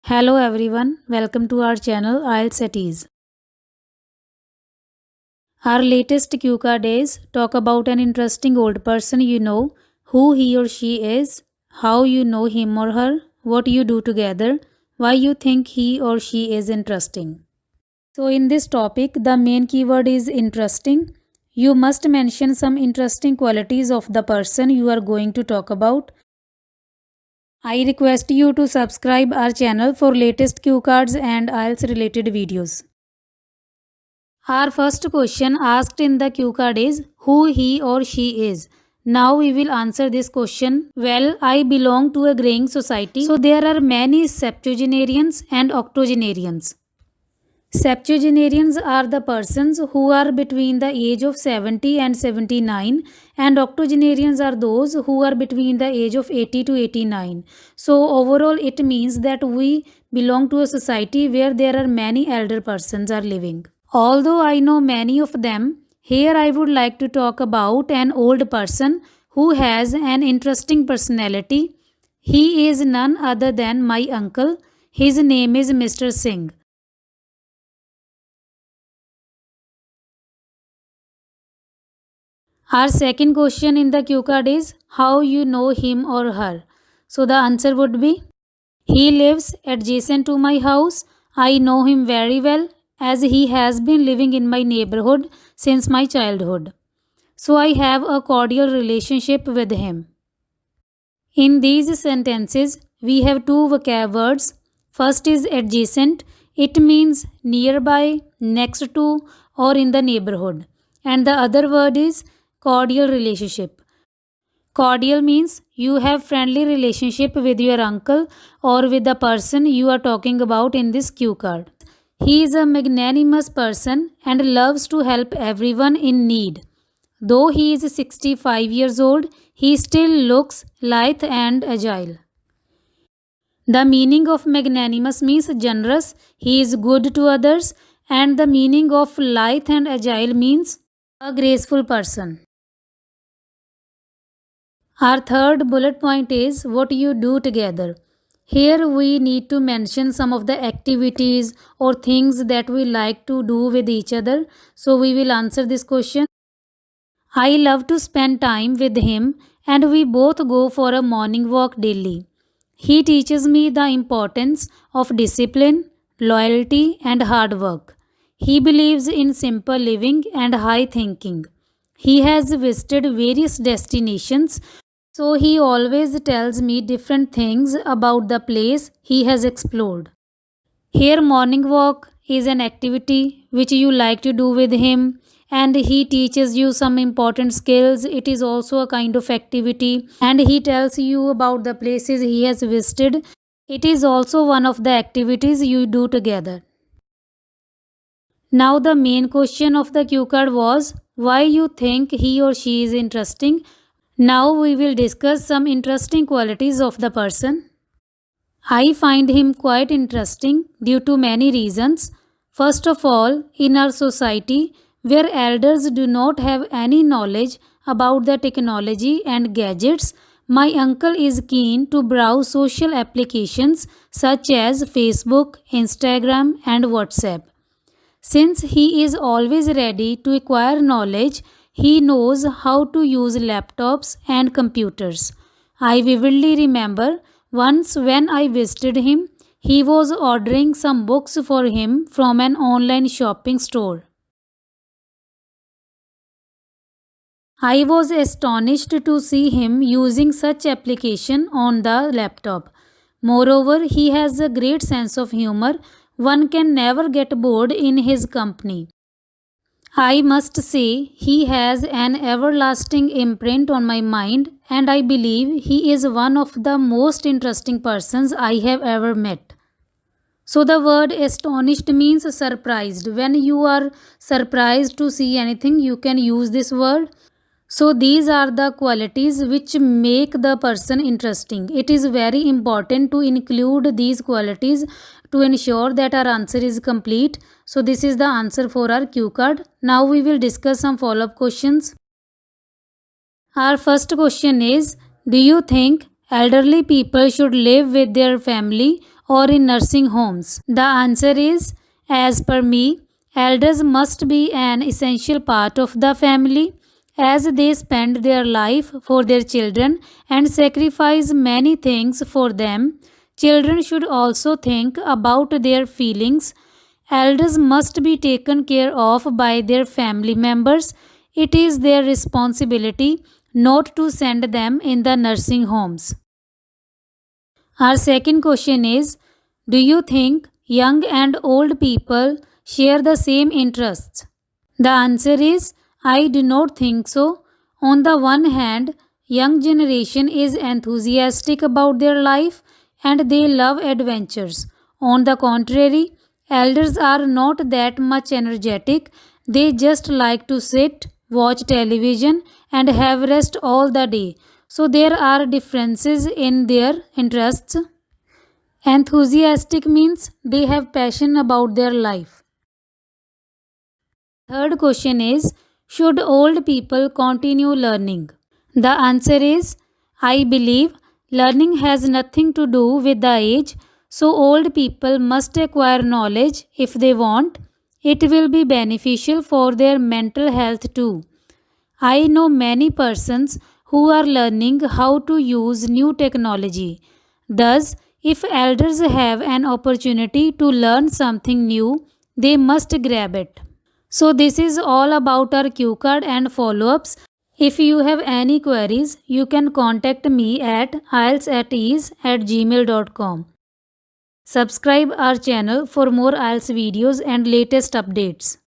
Hello everyone, welcome to our channel IELTS at Ease. Our latest cue card is talk about an interesting old person you know, who he or she is, how you know him or her, what you do together, why you think he or she is interesting. So in this topic, the main keyword is interesting. You must mention some interesting qualities of the person you are going to talk about. I request you to subscribe our channel for latest cue cards and IELTS related videos. Our first question asked in the cue card is who he or she is. Now we will answer this question. Well, I belong to a graying society, so there are many septuagenarians and octogenarians. Septuagenarians are the persons who are between the age of 70 and 79, and octogenarians are those who are between the age of 80 to 89. So, overall, it means that we belong to a society where there are many elder persons are living. Although I know many of them, here I would like to talk about an old person who has an interesting personality. He is none other than my uncle. His name is Mr. Singh. Our second question in the cue card is how you know him or her. So the answer would be he lives adjacent to my house. I know him very well as he has been living in my neighborhood since my childhood. So I have a cordial relationship with him. In these sentences, we have two vocab words. First is adjacent, it means nearby, next to, or in the neighborhood. And the other word is cordial relationship. Cordial means you have friendly relationship with your uncle or with the person you are talking about in this cue card. He is a magnanimous person and loves to help everyone in need. Though he is 65 years old, he still looks lithe and agile. The meaning of magnanimous means generous, he is good to others, and the meaning of lithe and agile means a graceful person. Our third bullet point is what you do together. Here we need to mention some of the activities or things that we like to do with each other. So we will answer this question. I love to spend time with him and we both go for a morning walk daily. He teaches me the importance of discipline, loyalty, and hard work. He believes in simple living and high thinking. He has visited various destinations, so he always tells me different things about the place he has explored. Here, morning walk is an activity which you like to do with him, and he teaches you some important skills. It is also a kind of activity, and he tells you about the places he has visited. It is also one of the activities you do together. Now, the main question of the cue card was why you think he or she is interesting. Now, we will discuss some interesting qualities of the person. I find him quite interesting due to many reasons. First of all, in our society, where elders do not have any knowledge about the technology and gadgets, my uncle is keen to browse social applications such as Facebook, Instagram, and WhatsApp. Since he is always ready to acquire knowledge, he knows how to use laptops and computers. I vividly remember once when I visited him, he was ordering some books for him from an online shopping store. I was astonished to see him using such application on the laptop. Moreover, he has a great sense of humor. One can never get bored in his company. I must say, he has an everlasting imprint on my mind, and I believe he is one of the most interesting persons I have ever met. So, the word astonished means surprised. When you are surprised to see anything, you can use this word. So, these are the qualities which make the person interesting. It is very important to include these qualities to ensure that our answer is complete. So, this is the answer for our cue card. Now, we will discuss some follow up questions. Our first question is do you think elderly people should live with their family or in nursing homes? The answer is, as per me, elders must be an essential part of the family as they spend their life for their children and sacrifice many things for them. Children should also think about their feelings. Elders must be taken care of by their family members. It is their responsibility not to send them in the nursing homes. Our second question is, do you think young and old people share the same interests? The answer is, I do not think so. On the one hand, young generation is enthusiastic about their life and they love adventures. On the contrary, elders are not that much energetic. They just like to sit, watch television and have rest all the day. So there are differences in their interests. Enthusiastic means they have passion about their life. Third question is, should old people continue learning? The answer is, I believe learning has nothing to do with the age, so old people must acquire knowledge if they want. It will be beneficial for their mental health too. I know many persons who are learning how to use new technology. Thus, if elders have an opportunity to learn something new, they must grab it. So, this is all about our cue card and follow ups. If you have any queries, you can contact me at ieltsatease@gmail.com. Subscribe our channel for more IELTS videos and latest updates.